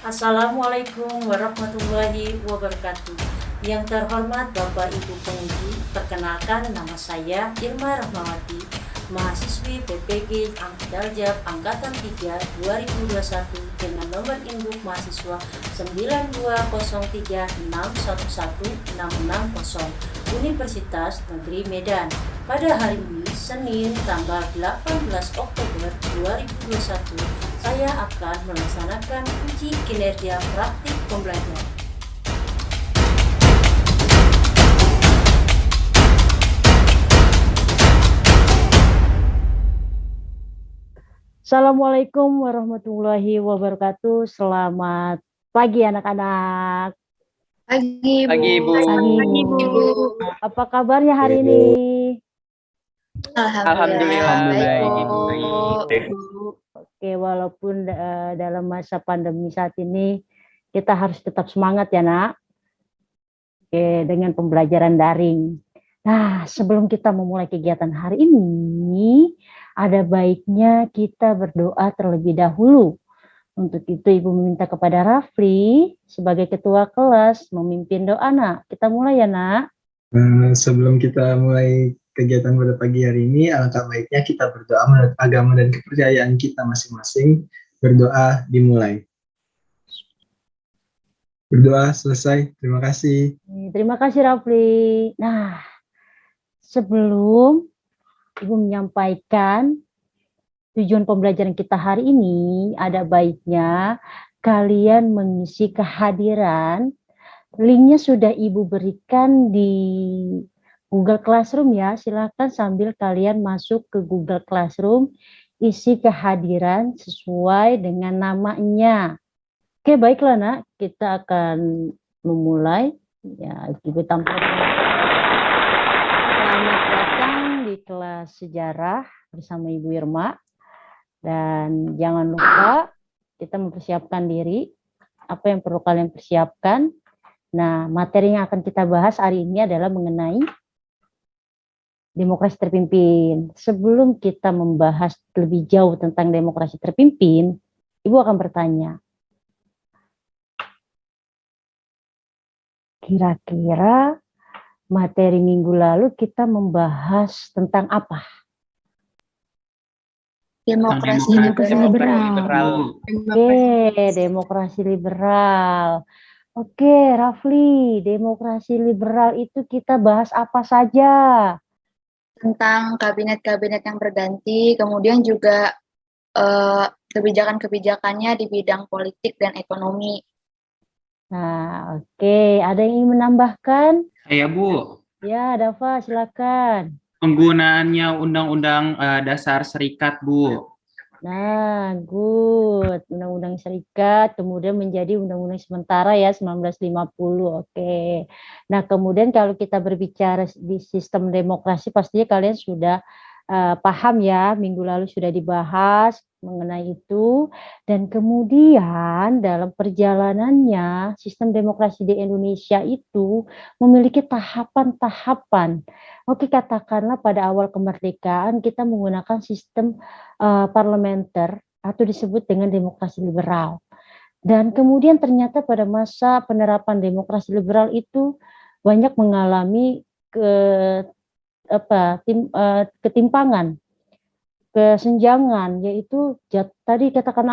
Assalamualaikum warahmatullahi wabarakatuh. Yang terhormat Bapak Ibu penguji, perkenalkan nama saya Irma Rahmawati, mahasiswi PPG Daljab Angkatan 3 2021 dengan nomor induk mahasiswa 92036116660 Universitas Negeri Medan. Pada hari ini, Senin, tanggal 18 Oktober 2021, saya akan melaksanakan uji kinerja praktik pembelajaran. Assalamualaikum warahmatullahi wabarakatuh. Selamat pagi anak-anak. Pagi, Bu. Pagi, Bu. Pagi, Bu. Apa kabarnya hari ini? Alhamdulillah. Baik, Bu. Oke, walaupun dalam masa pandemi saat ini kita harus tetap semangat ya, Nak. Oke, dengan pembelajaran daring. Nah, sebelum kita memulai kegiatan hari ini, ada baiknya kita berdoa terlebih dahulu. Untuk itu Ibu meminta kepada Rafli sebagai ketua kelas memimpin doa, Nak. Kita mulai ya, Nak. Sebelum kita mulai kegiatan pada pagi hari ini, alangkah baiknya kita berdoa menurut agama dan kepercayaan kita masing-masing. Berdoa dimulai. Berdoa selesai. Terima kasih. Terima kasih, Rafli. Nah, sebelum Ibu menyampaikan tujuan pembelajaran kita hari ini, ada baiknya kalian mengisi kehadiran. Linknya sudah Ibu berikan di Google Classroom ya. Silakan sambil kalian masuk ke Google Classroom, isi kehadiran sesuai dengan namanya. Oke, baiklah, Nak. Kita akan memulai. Ya, Ibu tampilkan. Selamat datang di kelas sejarah bersama Ibu Irma. Dan jangan lupa kita mempersiapkan diri. Apa yang perlu kalian persiapkan? Nah, materi yang akan kita bahas hari ini adalah mengenai demokrasi terpimpin. Sebelum kita membahas lebih jauh tentang demokrasi terpimpin, Ibu akan bertanya, kira-kira materi minggu lalu kita membahas tentang apa? Demokrasi liberal. Oke, demokrasi liberal. Oke, Rafli, demokrasi liberal itu kita bahas apa saja? Tentang kabinet-kabinet yang berganti, kemudian juga kebijakan-kebijakannya di bidang politik dan ekonomi. Nah, oke. Ada yang ingin menambahkan? Saya, Bu. Ya, Dava, silakan. Penggunaannya Undang-Undang Dasar Serikat, Bu. Nah, good. Undang-Undang Serikat kemudian menjadi Undang-Undang sementara ya 1950. Oke. Nah, kemudian kalau kita berbicara di sistem demokrasi pastinya kalian sudah paham ya, minggu lalu sudah dibahas mengenai itu, dan kemudian dalam perjalanannya sistem demokrasi di Indonesia itu memiliki tahapan-tahapan. Oke, katakanlah pada awal kemerdekaan kita menggunakan sistem parlementer atau disebut dengan demokrasi liberal. Dan kemudian ternyata pada masa penerapan demokrasi liberal itu banyak mengalami ketimpangan, kesenjangan, yaitu tadi katakan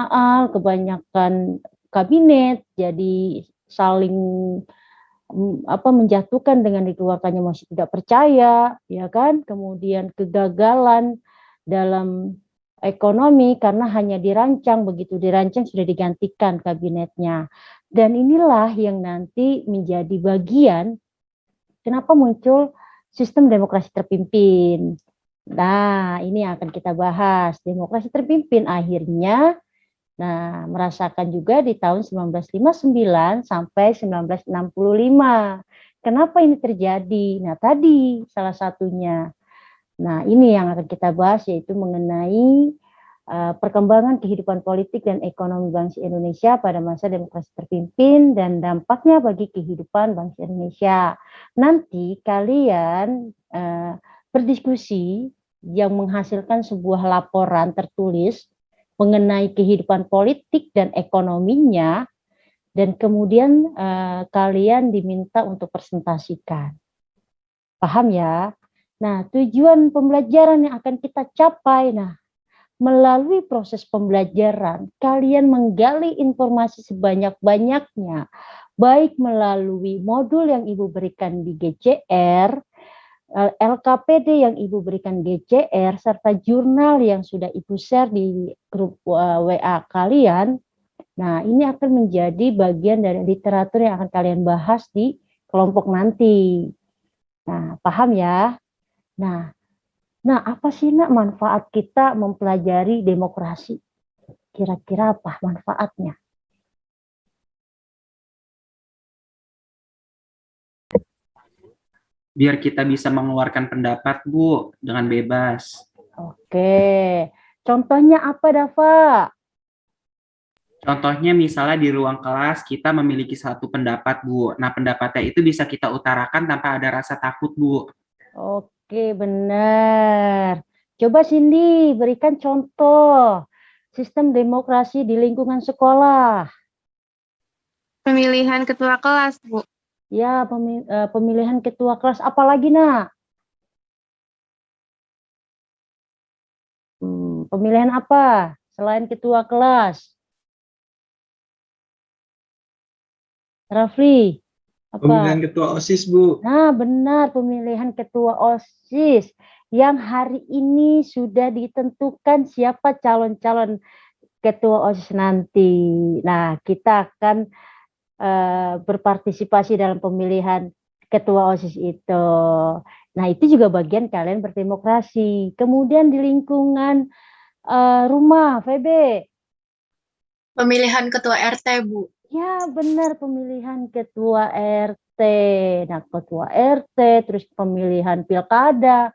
kebanyakan kabinet jadi saling menjatuhkan dengan dikeluarkannya masih tidak percaya, ya kan? Kemudian kegagalan dalam ekonomi karena hanya dirancang, begitu dirancang sudah digantikan kabinetnya. Dan inilah yang nanti menjadi bagian kenapa muncul sistem demokrasi terpimpin. Nah, ini yang akan kita bahas. Demokrasi terpimpin akhirnya merasakan juga di tahun 1959 sampai 1965. Kenapa ini terjadi? Nah, tadi salah satunya. Nah, ini yang akan kita bahas yaitu mengenai perkembangan kehidupan politik dan ekonomi bangsa Indonesia pada masa demokrasi terpimpin dan dampaknya bagi kehidupan bangsa Indonesia. Nanti kalian berdiskusi yang menghasilkan sebuah laporan tertulis mengenai kehidupan politik dan ekonominya dan kemudian kalian diminta untuk presentasikan. Paham ya? Nah, tujuan pembelajaran yang akan kita capai, melalui proses pembelajaran, kalian menggali informasi sebanyak-banyaknya, baik melalui modul yang Ibu berikan di GCR, LKPD yang Ibu berikan GCR, serta jurnal yang sudah Ibu share di grup WA kalian. Nah, ini akan menjadi bagian dari literatur yang akan kalian bahas di kelompok nanti. Nah, paham ya? Nah, apa sih manfaat kita mempelajari demokrasi? Kira-kira apa manfaatnya? Biar kita bisa mengeluarkan pendapat, Bu, dengan bebas. Oke, contohnya apa, Dava? Contohnya misalnya di ruang kelas kita memiliki satu pendapat, Bu. Nah, pendapatnya itu bisa kita utarakan tanpa ada rasa takut, Bu. Oke, benar. Coba Cindy berikan contoh sistem demokrasi di lingkungan sekolah. Pemilihan ketua kelas, Bu. Ya, pemilihan ketua kelas. Apalagi, Nak? Pemilihan apa selain ketua kelas? Rafli, apa? Pemilihan ketua OSIS, Bu. Nah, benar, pemilihan ketua OSIS yang hari ini sudah ditentukan siapa calon-calon ketua OSIS nanti. Nah, kita akan berpartisipasi dalam pemilihan ketua OSIS itu. Nah, itu juga bagian kalian berdemokrasi. Kemudian di lingkungan rumah, VB. Pemilihan ketua RT, Bu. Ya, benar, pemilihan ketua RT. Nah, ketua RT, terus pemilihan pilkada.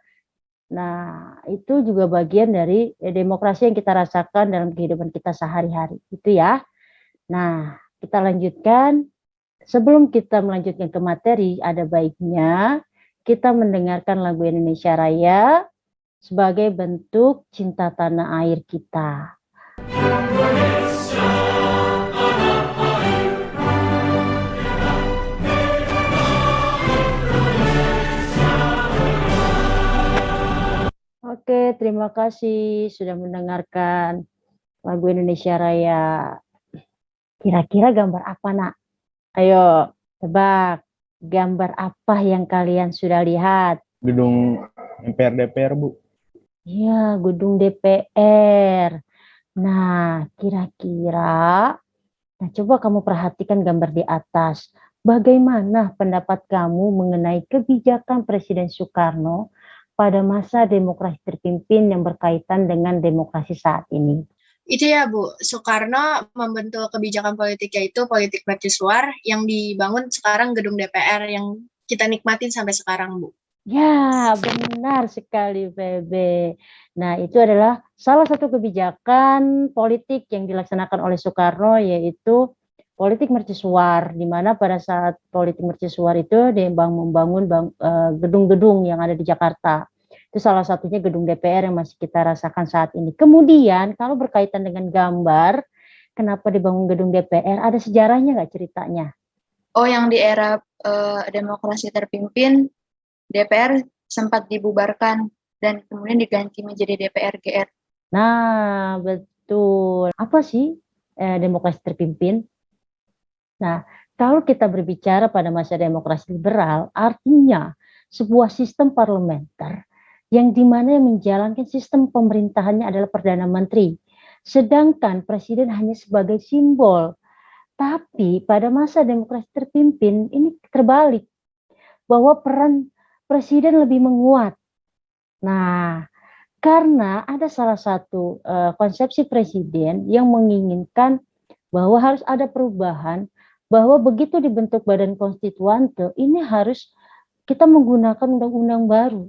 Nah, itu juga bagian dari demokrasi yang kita rasakan dalam kehidupan kita sehari-hari. Itu ya. Nah, kita lanjutkan. Sebelum kita melanjutkan ke materi, ada baiknya kita mendengarkan lagu Indonesia Raya sebagai bentuk cinta tanah air kita. Oke, terima kasih sudah mendengarkan lagu Indonesia Raya. Kira-kira gambar apa, Nak? Ayo, tebak. Gambar apa yang kalian sudah lihat? Gedung MPR DPR, Bu. Iya, gedung DPR. Nah, kira-kira, coba kamu perhatikan gambar di atas. Bagaimana pendapat kamu mengenai kebijakan Presiden Soekarno pada masa demokrasi terpimpin yang berkaitan dengan demokrasi saat ini? Itu ya, Bu. Soekarno membentuk kebijakan politiknya itu politik mercusuar yang dibangun sekarang gedung DPR yang kita nikmatin sampai sekarang, Bu. Ya, benar sekali, Bebe. Nah, itu adalah salah satu kebijakan politik yang dilaksanakan oleh Soekarno, yaitu politik mercusuar, di mana pada saat politik mercusuar itu dia membangun gedung-gedung yang ada di Jakarta. Itu salah satunya gedung DPR yang masih kita rasakan saat ini. Kemudian kalau berkaitan dengan gambar, kenapa dibangun gedung DPR, ada sejarahnya nggak ceritanya? Oh, yang di era demokrasi terpimpin, DPR sempat dibubarkan dan kemudian diganti menjadi DPR GR. Nah, betul. Apa sih demokrasi terpimpin? Nah, kalau kita berbicara pada masa demokrasi liberal, artinya sebuah sistem parlementer yang dimana yang menjalankan sistem pemerintahannya adalah Perdana Menteri. Sedangkan Presiden hanya sebagai simbol. Tapi pada masa demokrasi terpimpin ini terbalik. Bahwa peran Presiden lebih menguat. Nah, karena ada salah satu konsepsi Presiden yang menginginkan bahwa harus ada perubahan, bahwa begitu dibentuk Badan Konstituante, ini harus kita menggunakan undang-undang baru.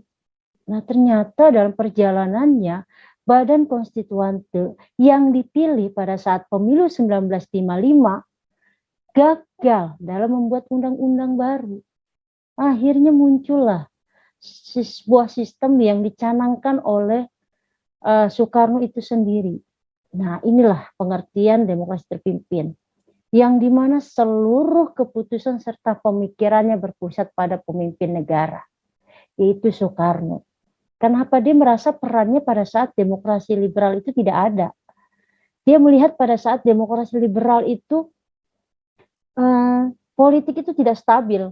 Nah, ternyata dalam perjalanannya, Badan Konstituante yang dipilih pada saat pemilu 1955 gagal dalam membuat undang-undang baru. Akhirnya muncullah sebuah sistem yang dicanangkan oleh Soekarno itu sendiri. Nah, inilah pengertian demokrasi terpimpin. yang dimana seluruh keputusan serta pemikirannya berpusat pada pemimpin negara, yaitu Soekarno. Kenapa dia merasa perannya pada saat demokrasi liberal itu tidak ada? Dia melihat pada saat demokrasi liberal itu politik itu tidak stabil.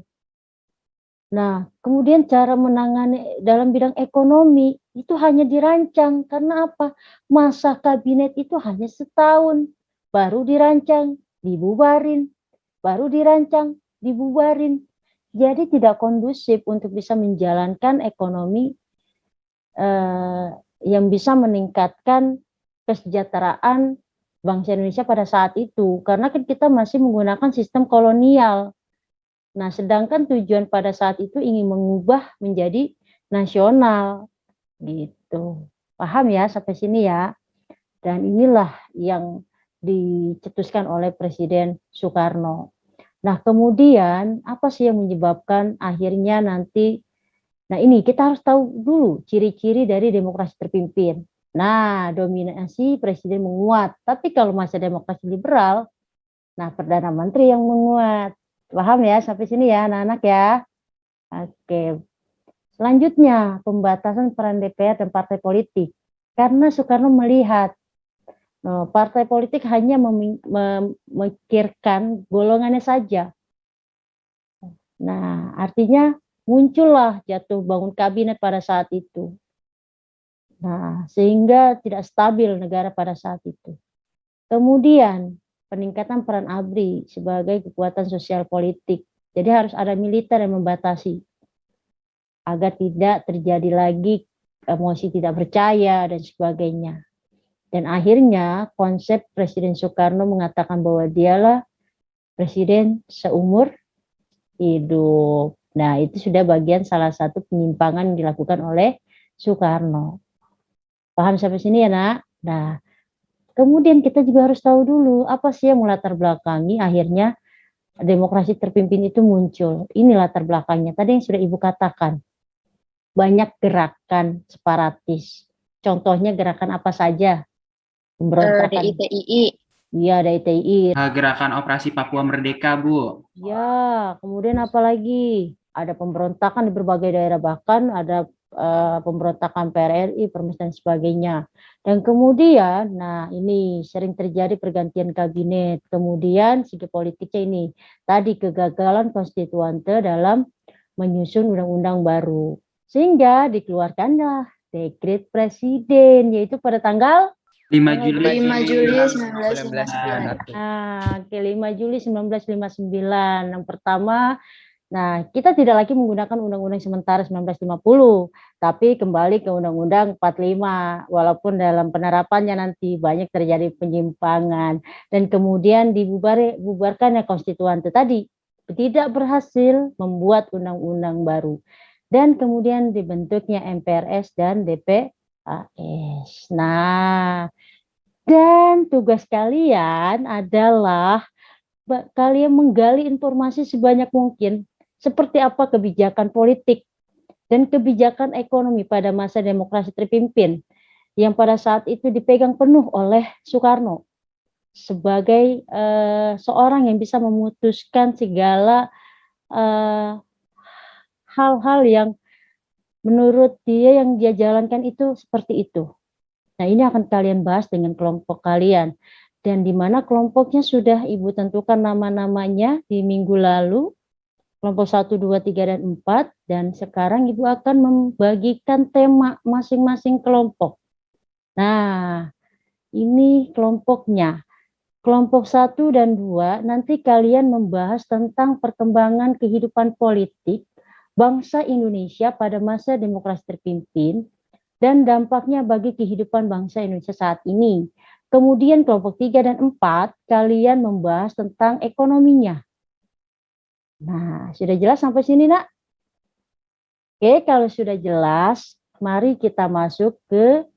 Nah, kemudian cara menangani dalam bidang ekonomi itu hanya dirancang. Karena apa? Masa kabinet itu hanya setahun. Baru dirancang, dibubarin. Baru dirancang, dibubarin. Jadi tidak kondusif untuk bisa menjalankan ekonomi yang bisa meningkatkan kesejahteraan bangsa Indonesia pada saat itu. Karena kan kita masih menggunakan sistem kolonial. Nah, sedangkan tujuan pada saat itu ingin mengubah menjadi nasional, gitu. Paham ya sampai sini ya? Dan inilah yang dicetuskan oleh Presiden Soekarno. Nah, kemudian apa sih yang menyebabkan akhirnya nanti, nah ini kita harus tahu dulu ciri-ciri dari demokrasi terpimpin. Nah, dominasi presiden menguat, tapi kalau masa demokrasi liberal, nah Perdana Menteri yang menguat. Paham ya sampai sini ya anak-anak ya? Oke. Selanjutnya, pembatasan peran DPR dan partai politik. Karena Soekarno melihat partai politik hanya memikirkan golongannya saja. Nah, artinya muncullah jatuh bangun kabinet pada saat itu. Nah, sehingga tidak stabil negara pada saat itu. Kemudian, peningkatan peran ABRI sebagai kekuatan sosial politik. Jadi harus ada militer yang membatasi agar tidak terjadi lagi emosi tidak percaya dan sebagainya. Dan akhirnya konsep Presiden Soekarno mengatakan bahwa dialah presiden seumur hidup. Nah, itu sudah bagian salah satu penyimpangan yang dilakukan oleh Soekarno. Paham sampai sini ya, Nak? Nah, kemudian kita juga harus tahu dulu apa sih yang melatar belakangi akhirnya demokrasi terpimpin itu muncul. Ini latar belakangnya. Tadi yang sudah Ibu katakan. Banyak gerakan separatis. Contohnya gerakan apa saja? Pemberontakan. DITII. Iya, DITII. Gerakan Operasi Papua Merdeka, Bu. Ya, kemudian apa lagi? Ada pemberontakan di berbagai daerah, bahkan ada pemberontakan PRRI, Permes dan sebagainya. Dan kemudian, nah ini sering terjadi pergantian kabinet. Kemudian segi politiknya ini, tadi kegagalan konstituante dalam menyusun undang-undang baru. Sehingga dikeluarkanlah dekret presiden, yaitu pada tanggal 5 Juli 1959. Oke, 5 Juli 1959. Yang pertama, nah kita tidak lagi menggunakan Undang-Undang Sementara 1950, tapi kembali ke Undang-Undang 45, walaupun dalam penerapannya nanti banyak terjadi penyimpangan. Dan kemudian dibubarkannya konstituante tadi, tidak berhasil membuat undang-undang baru. Dan kemudian dibentuknya MPRS dan DPAS. Nah, dan tugas kalian adalah kalian menggali informasi sebanyak mungkin seperti apa kebijakan politik dan kebijakan ekonomi pada masa demokrasi terpimpin yang pada saat itu dipegang penuh oleh Soekarno sebagai seorang yang bisa memutuskan segala hal-hal yang menurut dia yang dia jalankan itu seperti itu. Nah, ini akan kalian bahas dengan kelompok kalian. Dan di mana kelompoknya sudah Ibu tentukan nama-namanya di minggu lalu. Kelompok 1, 2, 3, dan 4. Dan sekarang Ibu akan membagikan tema masing-masing kelompok. Nah, ini kelompoknya. Kelompok 1 dan 2 nanti kalian membahas tentang perkembangan kehidupan politik bangsa Indonesia pada masa demokrasi terpimpin dan dampaknya bagi kehidupan bangsa Indonesia saat ini. Kemudian kelompok 3 dan 4, kalian membahas tentang ekonominya. Nah, sudah jelas sampai sini, Nak? Oke, kalau sudah jelas, mari kita masuk ke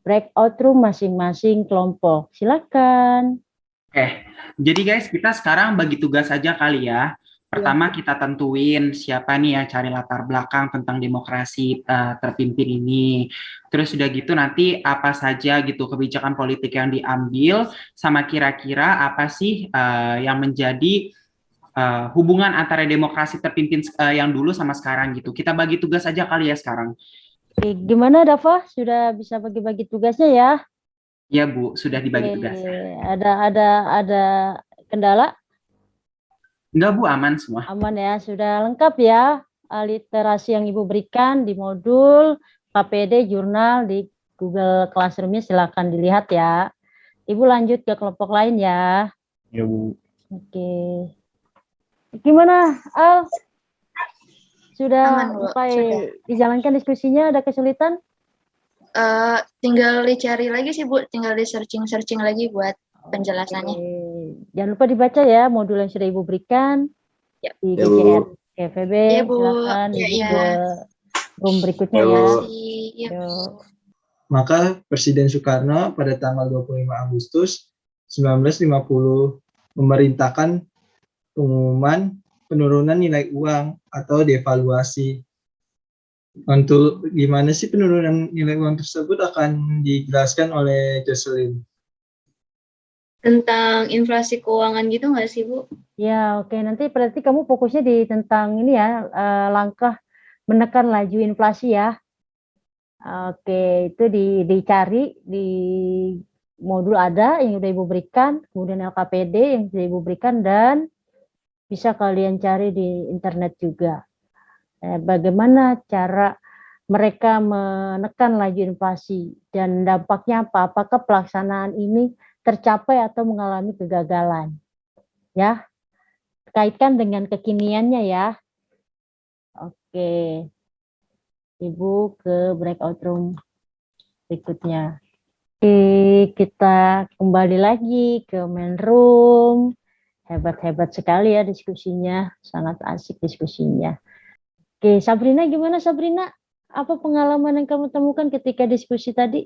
breakout room masing-masing kelompok. Silakan. Jadi guys, kita sekarang bagi tugas saja kali ya. Pertama kita tentuin siapa nih yang cari latar belakang tentang demokrasi terpimpin ini. Terus udah gitu nanti apa saja gitu kebijakan politik yang diambil, sama kira-kira apa sih yang menjadi hubungan antara demokrasi terpimpin yang dulu sama sekarang gitu. Kita bagi tugas aja kali ya sekarang. Oke, gimana Dava? Sudah bisa bagi-bagi tugasnya ya? Ya Bu, sudah dibagi tugas. Ada kendala? Enggak Bu, aman semua. Aman ya, sudah lengkap ya literasi yang Ibu berikan di modul KPD jurnal di Google Classroom-nya, silakan dilihat ya. Ibu lanjut ke kelompok lain ya. Ya Bu. Oke. Gimana Al? Sudah Aman, Bu. mulai Sudah. dijalankan diskusinya, ada kesulitan? Tinggal dicari lagi sih Bu, tinggal di searching lagi buat penjelasannya. Oke. Jangan lupa dibaca ya modul yang sudah Ibu berikan Ya. di Ya, Bu. GGR KVB. Ya, Bu. Silakan Ya, Ibu ya. ke room berikutnya Ya, Bu. ya. Iya. Yuk. Maka Presiden Soekarno pada tanggal 25 Agustus 1950 memerintahkan pengumuman penurunan nilai uang atau devaluasi. Untuk gimana sih penurunan nilai uang tersebut akan dijelaskan oleh Jocelyn. Tentang inflasi keuangan gitu nggak sih, Bu? Ya, oke. Nanti berarti kamu fokusnya di tentang ini ya, langkah menekan laju inflasi ya. Oke, itu dicari di modul ada yang udah Ibu berikan, kemudian LKPD yang sudah Ibu berikan, dan bisa kalian cari di internet juga. Bagaimana cara mereka menekan laju inflasi dan dampaknya apa? Apakah pelaksanaan ini tercapai atau mengalami kegagalan? Ya, kaitkan dengan kekiniannya ya. Oke, Ibu ke breakout room berikutnya. Oke, kita kembali lagi ke main room. Hebat-hebat sekali ya diskusinya, sangat asik diskusinya. Oke, Sabrina gimana Sabrina? Apa pengalaman yang kamu temukan ketika diskusi tadi?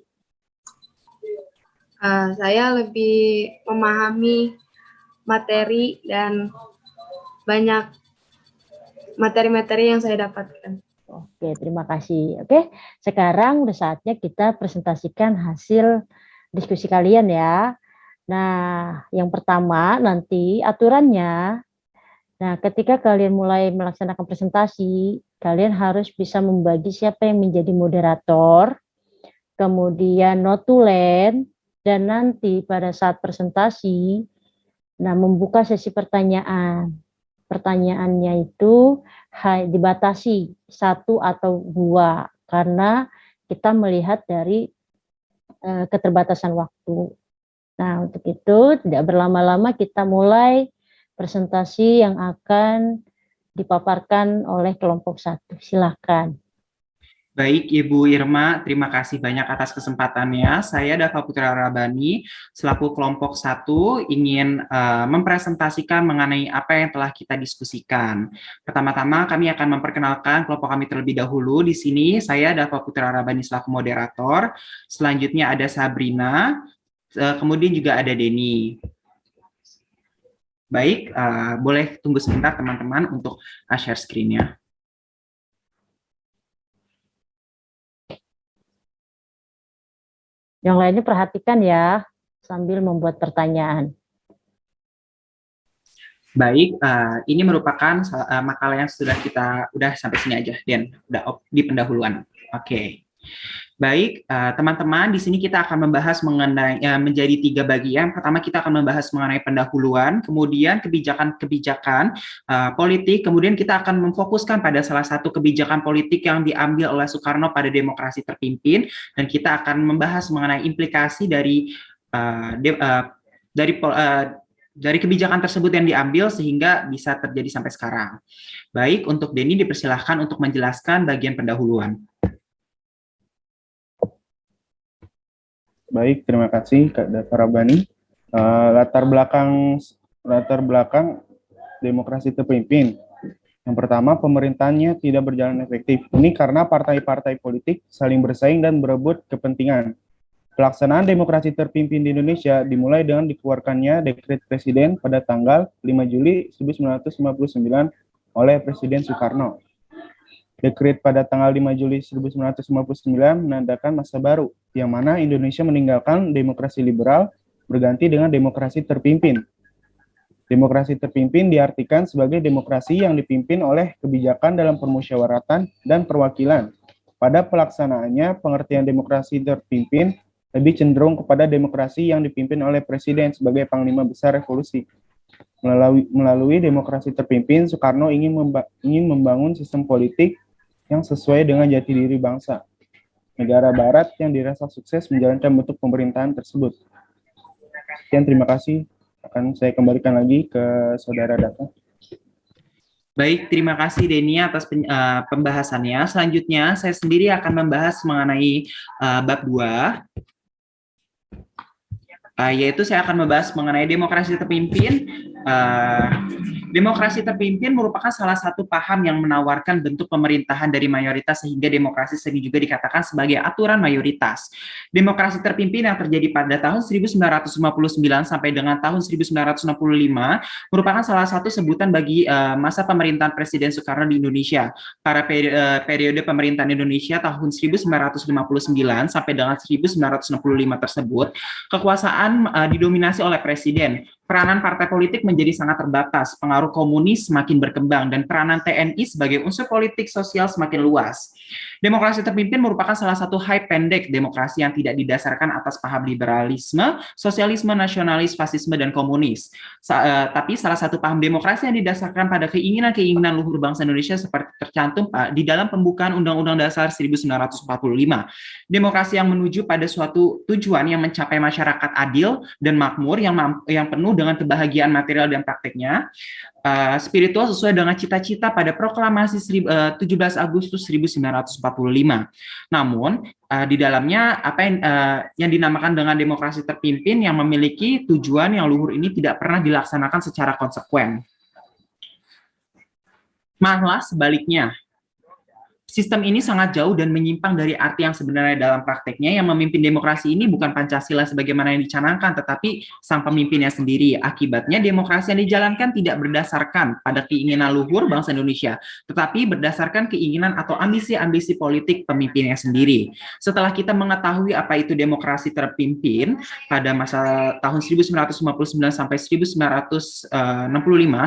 Saya lebih memahami materi dan banyak materi-materi yang saya dapatkan. Oke, terima kasih. Oke, sekarang udah saatnya kita presentasikan hasil diskusi kalian ya. Nah, yang pertama nanti aturannya, nah ketika kalian mulai melaksanakan presentasi, kalian harus bisa membagi siapa yang menjadi moderator, kemudian notulen, dan nanti pada saat presentasi, nah membuka sesi pertanyaan. Pertanyaannya itu dibatasi 1 atau 2 karena kita melihat dari keterbatasan waktu. Nah, untuk itu tidak berlama-lama kita mulai presentasi yang akan dipaparkan oleh kelompok 1. Silakan. Baik, Ibu Irma, terima kasih banyak atas kesempatannya. Saya Dava Putra Rabani, selaku kelompok 1, ingin mempresentasikan mengenai apa yang telah kita diskusikan. Pertama-tama kami akan memperkenalkan kelompok kami terlebih dahulu. Di sini saya Dava Putra Rabani selaku moderator. Selanjutnya ada Sabrina, kemudian juga ada Denny. Baik, boleh tunggu sebentar teman-teman untuk share screen-nya. Yang lainnya perhatikan ya, sambil membuat pertanyaan. Baik, ini merupakan makalah yang sudah kita, udah sampai sini aja, Dan, udah di pendahuluan. Oke. Baik, teman-teman, di sini kita akan membahas mengenai menjadi 3 bagian. Pertama, kita akan membahas mengenai pendahuluan, kemudian kebijakan-kebijakan politik, kemudian kita akan memfokuskan pada salah satu kebijakan politik yang diambil oleh Soekarno pada demokrasi terpimpin, dan kita akan membahas mengenai implikasi dari kebijakan tersebut yang diambil sehingga bisa terjadi sampai sekarang. Baik, untuk Denny dipersilahkan untuk menjelaskan bagian pendahuluan. Baik, terima kasih Kak Dava Rabani. Latar belakang demokrasi terpimpin. Yang pertama, pemerintahannya tidak berjalan efektif. Ini karena partai-partai politik saling bersaing dan berebut kepentingan. Pelaksanaan demokrasi terpimpin di Indonesia dimulai dengan dikeluarkannya dekret presiden pada tanggal 5 Juli 1959 oleh Presiden Soekarno. Dekret pada tanggal 5 Juli 1959 menandakan masa baru, yang mana Indonesia meninggalkan demokrasi liberal berganti dengan demokrasi terpimpin. Demokrasi terpimpin diartikan sebagai demokrasi yang dipimpin oleh kebijakan dalam permusyawaratan dan perwakilan. Pada pelaksanaannya, pengertian demokrasi terpimpin lebih cenderung kepada demokrasi yang dipimpin oleh Presiden sebagai Panglima Besar Revolusi. Melalui demokrasi terpimpin, Soekarno ingin membangun sistem politik yang sesuai dengan jati diri bangsa. Negara Barat yang dirasa sukses menjalankan bentuk pemerintahan tersebut. Sekian, terima kasih. Akan saya kembalikan lagi ke Saudara Data. Baik, terima kasih Denny atas pembahasannya. Selanjutnya, saya sendiri akan membahas mengenai bab 2. Yaitu saya akan membahas mengenai demokrasi terpimpin. Demokrasi terpimpin merupakan salah satu paham yang menawarkan bentuk pemerintahan dari mayoritas sehingga demokrasi sering juga dikatakan sebagai aturan mayoritas. Demokrasi terpimpin yang terjadi pada tahun 1959 sampai dengan tahun 1965 merupakan salah satu sebutan bagi masa pemerintahan Presiden Soekarno di Indonesia. Pada periode pemerintahan Indonesia tahun 1959 sampai dengan 1965 tersebut, kekuasaan didominasi oleh Presiden. Peranan partai politik menjadi sangat terbatas, pengaruh komunis semakin berkembang, dan peranan TNI sebagai unsur politik sosial semakin luas. Demokrasi terpimpin merupakan salah satu hype pendek demokrasi yang tidak didasarkan atas paham liberalisme, sosialisme, nasionalis, fasisme, dan komunis. Tapi salah satu paham demokrasi yang didasarkan pada keinginan-keinginan luhur bangsa Indonesia seperti tercantum di dalam pembukaan Undang-Undang Dasar 1945. Demokrasi yang menuju pada suatu tujuan yang mencapai masyarakat adil dan makmur yang penuh dengan kebahagiaan material dan prakteknya, spiritual sesuai dengan cita-cita pada proklamasi 17 Agustus 1945. Namun, di dalamnya apa yang dinamakan dengan demokrasi terpimpin yang memiliki tujuan yang luhur ini tidak pernah dilaksanakan secara konsekuen. Malah sebaliknya, sistem ini sangat jauh dan menyimpang dari arti yang sebenarnya dalam prakteknya. Yang memimpin demokrasi ini bukan Pancasila sebagaimana yang dicanangkan, tetapi sang pemimpinnya sendiri. Akibatnya demokrasi yang dijalankan tidak berdasarkan pada keinginan luhur bangsa Indonesia, tetapi berdasarkan keinginan atau ambisi-ambisi politik pemimpinnya sendiri. Setelah kita mengetahui apa itu demokrasi terpimpin pada masa tahun 1959 sampai 1965,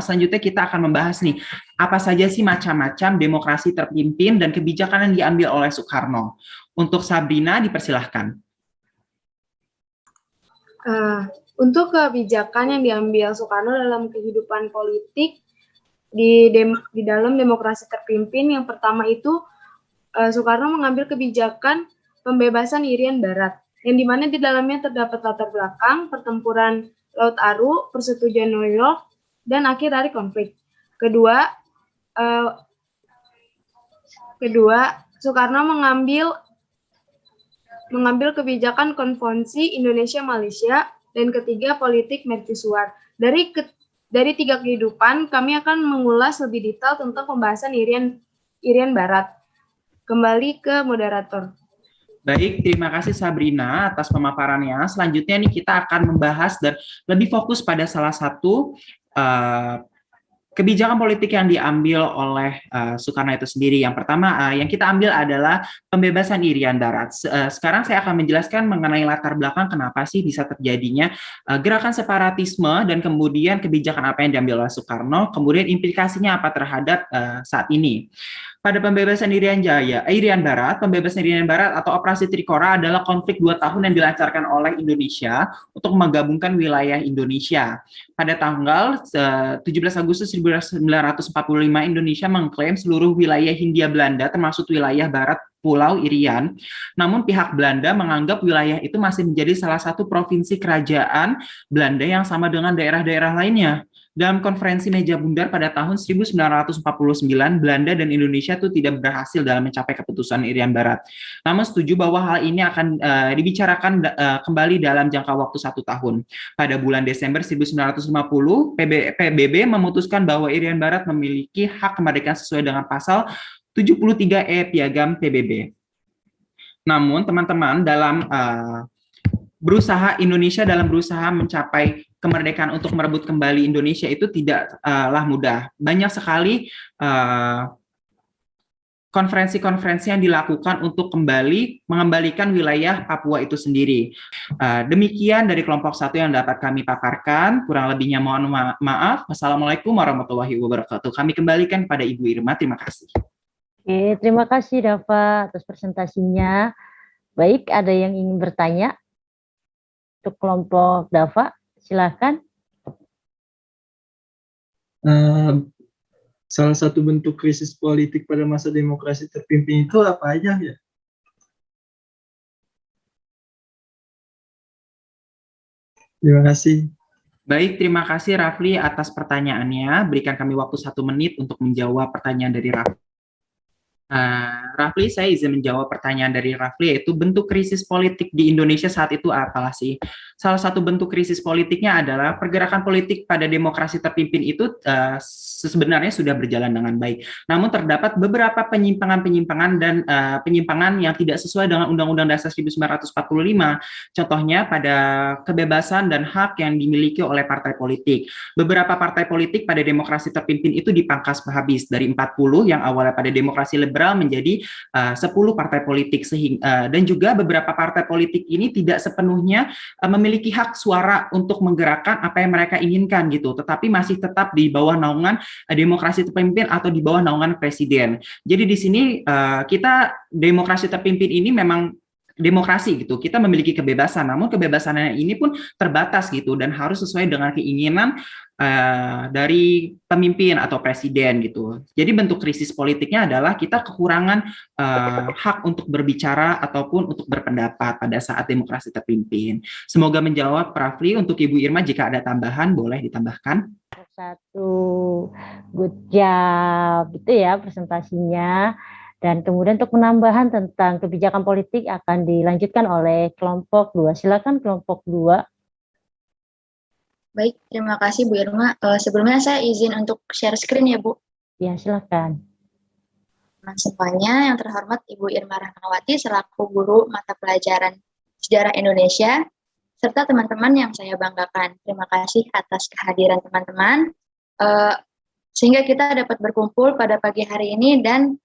selanjutnya kita akan membahas nih, apa saja sih macam-macam demokrasi terpimpin dan kebijakan yang diambil oleh Soekarno. Untuk Sabrina, dipersilahkan. Untuk kebijakan yang diambil Soekarno dalam kehidupan politik di dalam demokrasi terpimpin, yang pertama itu Soekarno mengambil kebijakan pembebasan Irian Barat, yang dimana di dalamnya terdapat latar belakang pertempuran Laut Aru, persetujuan New York, dan akhir dari konflik. Kedua, Soekarno mengambil kebijakan konvensi Indonesia-Malaysia, dan ketiga, politik mercusuar. Dari tiga kehidupan, kami akan mengulas lebih detail tentang pembahasan Irian Barat. Kembali ke moderator. Baik, terima kasih Sabrina atas pemaparannya. Selanjutnya nih kita akan membahas dan lebih fokus pada salah satu kebijakan politik yang diambil oleh Soekarno itu sendiri. Yang pertama yang kita ambil adalah pembebasan Irian Barat. Sekarang saya akan menjelaskan mengenai latar belakang kenapa sih bisa terjadinya gerakan separatisme dan kemudian kebijakan apa yang diambil oleh Soekarno, kemudian implikasinya apa terhadap saat ini. Pada pembebasan Irian Barat, pembebasan Irian Barat atau Operasi Trikora adalah konflik 2 tahun yang dilancarkan oleh Indonesia untuk menggabungkan wilayah Indonesia. Pada tanggal 17 Agustus 1945, Indonesia mengklaim seluruh wilayah Hindia Belanda termasuk wilayah barat Pulau Irian. Namun pihak Belanda menganggap wilayah itu masih menjadi salah satu provinsi kerajaan Belanda yang sama dengan daerah-daerah lainnya. Dalam konferensi meja bundar pada tahun 1949, Belanda dan Indonesia itu tidak berhasil dalam mencapai keputusan Irian Barat. Namun setuju bahwa hal ini akan dibicarakan kembali dalam jangka waktu 1 tahun. Pada bulan Desember 1950, PBB memutuskan bahwa Irian Barat memiliki hak kemerdekaan sesuai dengan pasal 73E Piagam PBB. Namun teman-teman, dalam berusaha Indonesia dalam berusaha mencapai kemerdekaan untuk merebut kembali Indonesia itu tidaklah mudah. Banyak sekali konferensi-konferensi yang dilakukan untuk mengembalikan wilayah Papua itu sendiri. Demikian dari kelompok 1 yang dapat kami paparkan. Kurang lebihnya mohon maaf. Wassalamualaikum warahmatullahi wabarakatuh. Kami kembalikan pada Ibu Irma. Terima kasih. Oke, terima kasih Dava atas presentasinya. Baik, ada yang ingin bertanya? Untuk kelompok Dava, silakan. Salah satu bentuk krisis politik pada masa demokrasi terpimpin itu apa aja ya? Terima kasih. Baik, terima kasih Rafli atas pertanyaannya. Berikan kami waktu 1 menit untuk menjawab pertanyaan dari Rafli. Rafli, saya izin menjawab pertanyaan dari Rafli, yaitu bentuk krisis politik di Indonesia saat itu apalah sih? Salah satu bentuk krisis politiknya adalah pergerakan politik pada demokrasi terpimpin itu sebenarnya sudah berjalan dengan baik. Namun terdapat beberapa penyimpangan-penyimpangan dan penyimpangan yang tidak sesuai dengan Undang-Undang Dasar 1945. Contohnya pada kebebasan dan hak yang dimiliki oleh partai politik. Beberapa partai politik pada demokrasi terpimpin itu dipangkas habis dari 40 yang awalnya pada demokrasi liberal menjadi 10 partai politik, dan juga beberapa partai politik ini tidak sepenuhnya memiliki hak suara untuk menggerakkan apa yang mereka inginkan gitu, tetapi masih tetap di bawah naungan demokrasi terpimpin atau di bawah naungan presiden. Jadi di sini kita demokrasi terpimpin ini memang demokrasi gitu, kita memiliki kebebasan, namun kebebasannya ini pun terbatas gitu dan harus sesuai dengan keinginan dari pemimpin atau presiden gitu. Jadi bentuk krisis politiknya adalah kita kekurangan hak untuk berbicara ataupun untuk berpendapat pada saat demokrasi terpimpin. Semoga menjawab Rafli. Untuk Ibu Irma, jika ada tambahan boleh ditambahkan. Satu, good job, itu ya presentasinya. Dan kemudian untuk penambahan tentang kebijakan politik akan dilanjutkan oleh kelompok 2. Silakan kelompok 2. Baik, terima kasih Bu Irma. Sebelumnya saya izin untuk share screen ya Bu. Ya, silakan. Semuanya, yang terhormat Ibu Irma Rahmawati selaku guru mata pelajaran Sejarah Indonesia, serta teman-teman yang saya banggakan. Terima kasih atas kehadiran teman-teman, sehingga kita dapat berkumpul pada pagi hari ini dan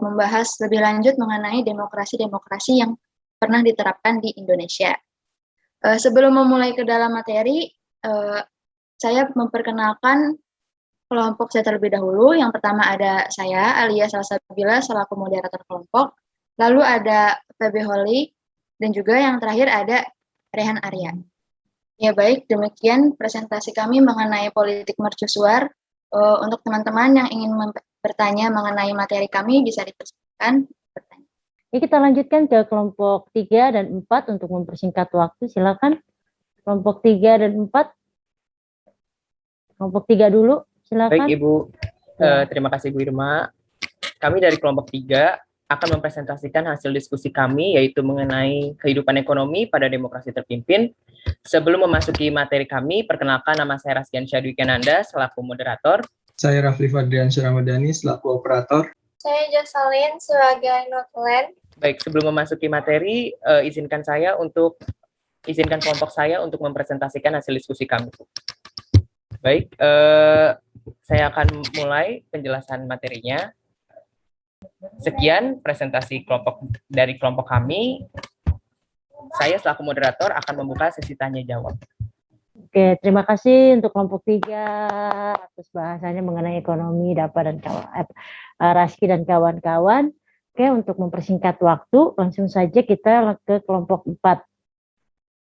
membahas lebih lanjut mengenai demokrasi-demokrasi yang pernah diterapkan di Indonesia. Sebelum memulai ke dalam materi, saya memperkenalkan kelompok saya terlebih dahulu. Yang pertama ada saya, Alia Salsabila, selaku moderator kelompok. Lalu ada PB Holly, dan juga yang terakhir ada Rehan Arya. Ya baik, demikian presentasi kami mengenai politik mercusuar. Untuk teman-teman yang ingin bertanya mengenai materi kami, bisa dipersilakan bertanya. Ini kita lanjutkan ke kelompok 3 dan 4 untuk mempersingkat waktu. Silakan kelompok 3 dan 4. Kelompok 3 dulu, silakan. Baik Ibu, terima kasih Bu Irma. Kami dari kelompok 3 akan mempresentasikan hasil diskusi kami, yaitu mengenai kehidupan ekonomi pada demokrasi terpimpin. Sebelum memasuki materi kami, perkenalkan nama saya Raskian Syadwikananda selaku moderator. Saya Rafli Fadrian Syuramadani selaku operator. Saya Jocelyn sebagai notulen. Baik, sebelum memasuki materi, izinkan kelompok saya untuk mempresentasikan hasil diskusi kami. Baik, saya akan mulai penjelasan materinya. Sekian presentasi dari kelompok kami. Saya selaku moderator akan membuka sesi tanya jawab. Oke, terima kasih untuk kelompok 3 atas bahasanya mengenai ekonomi, Dava dan Raski dan kawan-kawan. Oke, untuk mempersingkat waktu, langsung saja kita ke kelompok 4.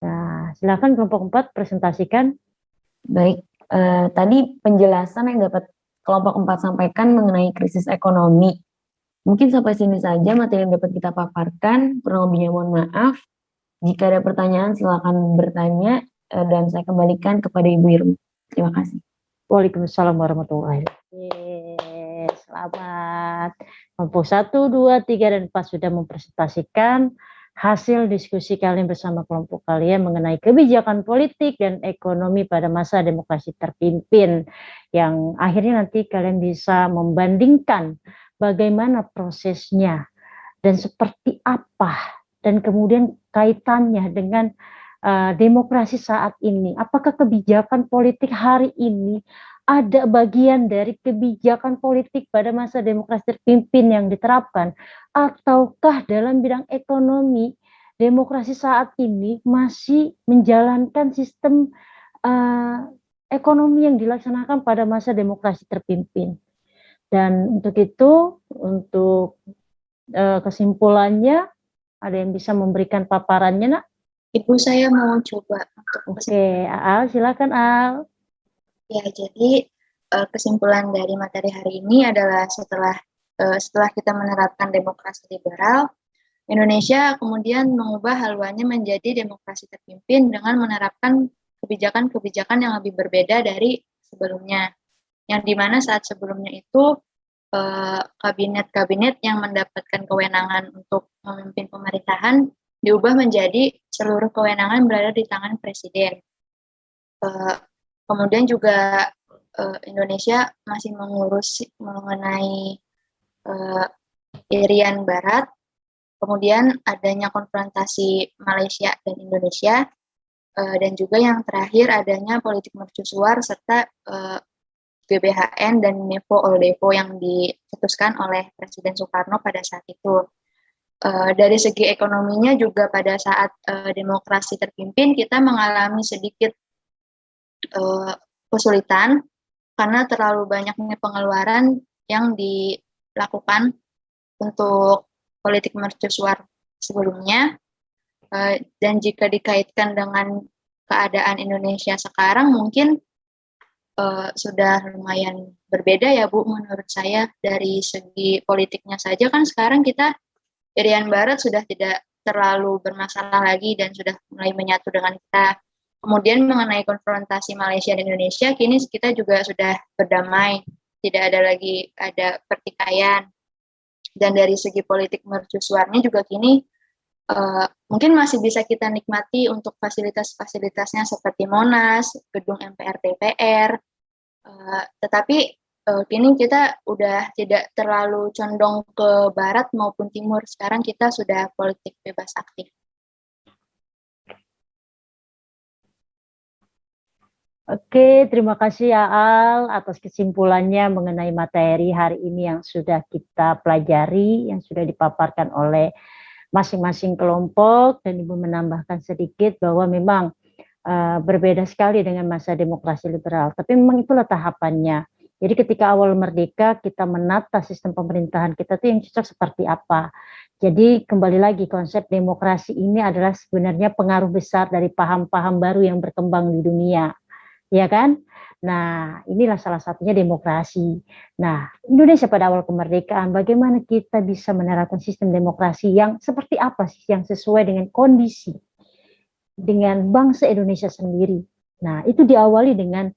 Nah, silakan kelompok 4 presentasikan. Baik, tadi penjelasan yang dapat kelompok 4 sampaikan mengenai krisis ekonomi. Mungkin sampai sini saja materi yang dapat kita paparkan, kurang lebihnya mohon maaf. Jika ada pertanyaan silakan bertanya, dan saya kembalikan kepada Ibu Irma. Terima kasih. Waalaikumsalam warahmatullahi wabarakatuh. Selamat. Kelompok 1, 2, 3, dan 4 sudah mempresentasikan hasil diskusi kalian bersama kelompok kalian mengenai kebijakan politik dan ekonomi pada masa demokrasi terpimpin, yang akhirnya nanti kalian bisa membandingkan bagaimana prosesnya dan seperti apa dan kemudian kaitannya dengan demokrasi saat ini. Apakah kebijakan politik hari ini ada bagian dari kebijakan politik pada masa demokrasi terpimpin yang diterapkan, ataukah dalam bidang ekonomi demokrasi saat ini masih menjalankan sistem ekonomi yang dilaksanakan pada masa demokrasi terpimpin. Dan untuk itu, untuk kesimpulannya, ada yang bisa memberikan paparannya, Nak? Ibu, saya mau coba untuk Oke, Al, silakan Al. Ya, jadi kesimpulan dari materi hari ini adalah setelah kita menerapkan demokrasi liberal, Indonesia kemudian mengubah haluannya menjadi demokrasi terpimpin dengan menerapkan kebijakan-kebijakan yang lebih berbeda dari sebelumnya. Yang dimana saat sebelumnya itu kabinet-kabinet yang mendapatkan kewenangan untuk memimpin pemerintahan diubah menjadi seluruh kewenangan berada di tangan presiden. Kemudian juga Indonesia masih mengurus mengenai Irian Barat, kemudian adanya konfrontasi Malaysia dan Indonesia, dan juga yang terakhir adanya politik mercusuar serta GBHN dan Nepo-Oldepo yang dicetuskan oleh Presiden Soekarno pada saat itu. Dari segi ekonominya juga pada saat demokrasi terpimpin kita mengalami sedikit kesulitan karena terlalu banyaknya pengeluaran yang dilakukan untuk politik mercusuar sebelumnya, dan jika dikaitkan dengan keadaan Indonesia sekarang mungkin sudah lumayan berbeda ya Bu, menurut saya. Dari segi politiknya saja kan sekarang kita Irian Barat sudah tidak terlalu bermasalah lagi dan sudah mulai menyatu dengan kita. Kemudian mengenai konfrontasi Malaysia dan Indonesia, kini kita juga sudah berdamai, tidak ada lagi ada pertikaian. Dan dari segi politik mercusuarnya juga kini mungkin masih bisa kita nikmati untuk fasilitas-fasilitasnya seperti Monas, gedung MPR DPR, tetapi kini kita udah tidak terlalu condong ke barat maupun timur. Sekarang kita sudah politik bebas aktif. Oke, terima kasih ya Al atas kesimpulannya mengenai materi hari ini yang sudah kita pelajari, yang sudah dipaparkan oleh masing-masing kelompok, dan Ibu menambahkan sedikit bahwa memang berbeda sekali dengan masa demokrasi liberal, tapi memang itulah tahapannya. Jadi ketika awal merdeka kita menata sistem pemerintahan kita tuh yang cocok seperti apa. Jadi kembali lagi konsep demokrasi ini adalah sebenarnya pengaruh besar dari paham-paham baru yang berkembang di dunia. Ya kan? Nah, inilah salah satunya demokrasi. Nah, Indonesia pada awal kemerdekaan, bagaimana kita bisa menerapkan sistem demokrasi yang seperti apa sih, yang sesuai dengan kondisi, dengan bangsa Indonesia sendiri. Nah, itu diawali dengan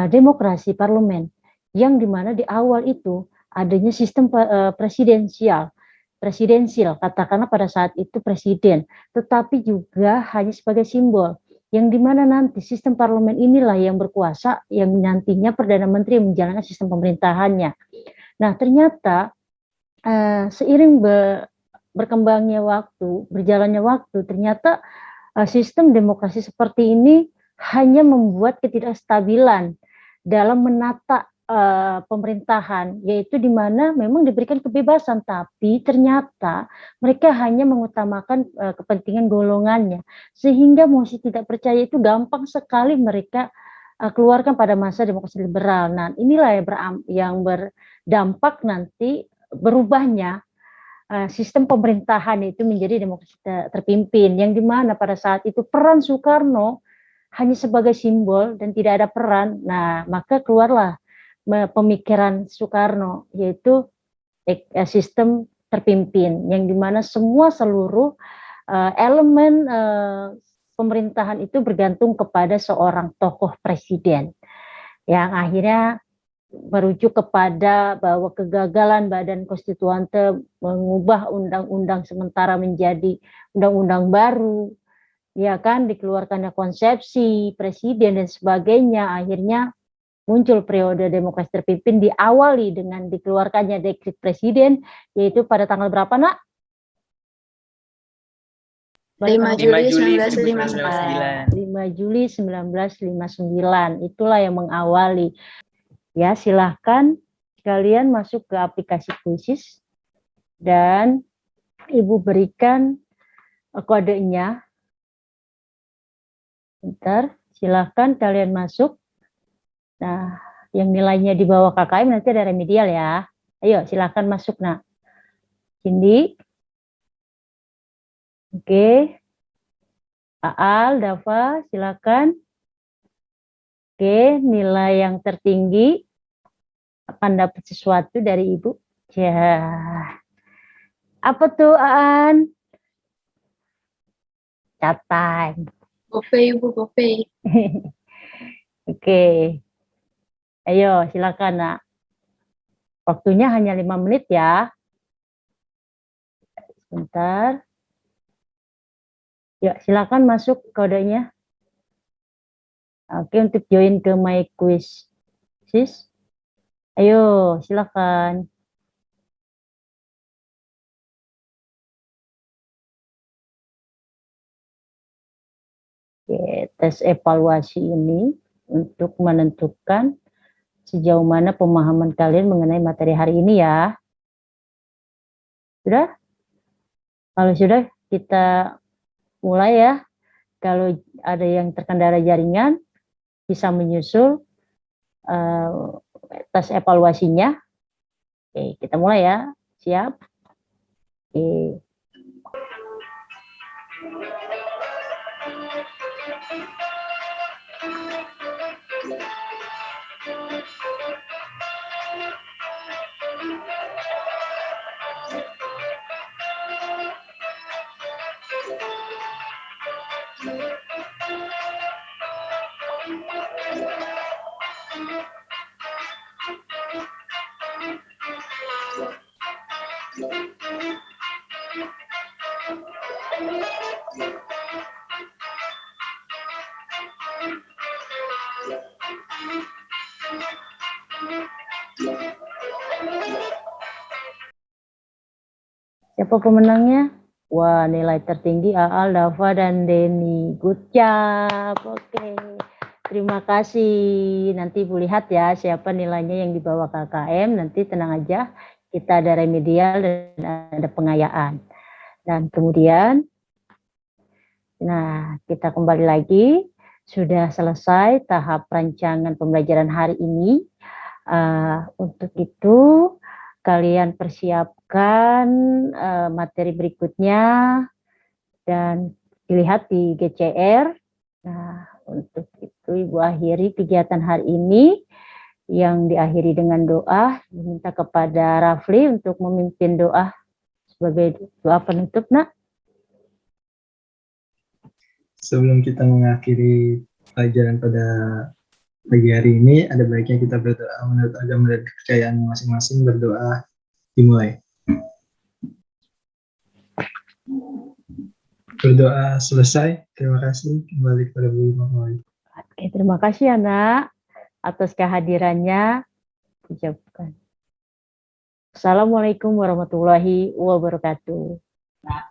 demokrasi parlemen, yang dimana di awal itu adanya sistem presidensial, katakanlah pada saat itu presiden, tetapi juga hanya sebagai simbol, yang dimana nanti sistem parlemen inilah yang berkuasa, yang nantinya Perdana Menteri yang menjalankan sistem pemerintahannya. Nah, ternyata seiring berkembangnya waktu, berjalannya waktu, ternyata sistem demokrasi seperti ini hanya membuat ketidakstabilan dalam menata pemerintahan, yaitu di mana memang diberikan kebebasan, tapi ternyata mereka hanya mengutamakan kepentingan golongannya, sehingga mosi tidak percaya itu gampang sekali mereka keluarkan pada masa demokrasi liberal. Nah, inilah yang berdampak nanti berubahnya sistem pemerintahan itu menjadi demokrasi terpimpin, yang dimana pada saat itu peran Soekarno hanya sebagai simbol dan tidak ada peran. Nah, maka keluarlah pemikiran Soekarno, yaitu sistem terpimpin, yang dimana seluruh elemen pemerintahan itu bergantung kepada seorang tokoh presiden, yang akhirnya merujuk kepada bahwa kegagalan Badan Konstituante mengubah undang-undang sementara menjadi undang-undang baru, ya kan, dikeluarkannya konsepsi presiden dan sebagainya, akhirnya muncul periode demokrasi terpimpin diawali dengan dikeluarkannya dekret presiden, yaitu pada tanggal berapa, Nak? 5 5 Juli Juli 1959. 5 Juli 1959. Itulah yang mengawali. Ya, silahkan kalian masuk ke aplikasi Quizzes dan Ibu berikan kodenya. Bentar, silahkan kalian masuk. Nah, yang nilainya di bawah KKM nanti ada remedial ya. Ayo, silahkan masuk, nak. Cindy. Oke. Aal, Dava, silakan. Oke, nilai yang tertinggi akan dapat sesuatu dari Ibu. Ya. Apa tuh, Aan? Chat time. GoPay, Ibu, GoPay. Oke. Ayo, silakan, nak. Waktunya hanya 5 menit ya. Sebentar. Ya, silakan masuk kodenya. Oke, untuk join ke My Quiz. Sis. Ayo, silakan. Oke, tes evaluasi ini untuk menentukan sejauh mana pemahaman kalian mengenai materi hari ini ya. Sudah? Kalau sudah, kita mulai ya. Kalau ada yang terkendala jaringan, bisa menyusul tes evaluasinya. Oke, kita mulai ya. Siap? Oke. Siapa pemenangnya? Wah, nilai tertinggi Aal, Dava, dan Denny. Good job. Oke. Terima kasih. Nanti Ibu lihat ya siapa nilainya yang dibawa KKM. Nanti tenang aja, kita ada remedial dan ada pengayaan. Dan kemudian, nah kita kembali lagi. Sudah selesai tahap rancangan pembelajaran hari ini. Untuk itu, kalian persiapkan materi berikutnya dan dilihat di GCR. Nah, untuk itu Ibu akhiri kegiatan hari ini yang diakhiri dengan doa. Diminta kepada Rafli untuk memimpin doa sebagai doa penutup, nak. Sebelum kita mengakhiri pelajaran pada pagi hari ini, ada baiknya kita berdoa menurut agama dan kepercayaan masing-masing. Berdoa dimulai. Berdoa selesai. Terima kasih. Kembali kepada Bu Imam. Oke, terima kasih anak atas kehadirannya. Ucapkan. Assalamualaikum warahmatullahi wabarakatuh.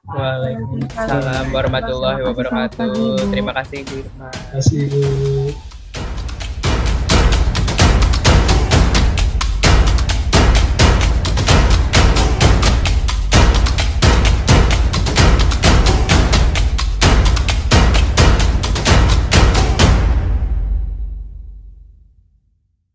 Waalaikumsalam warahmatullahi wabarakatuh. Terima kasih, Bu Irma. Terima kasih, Bu.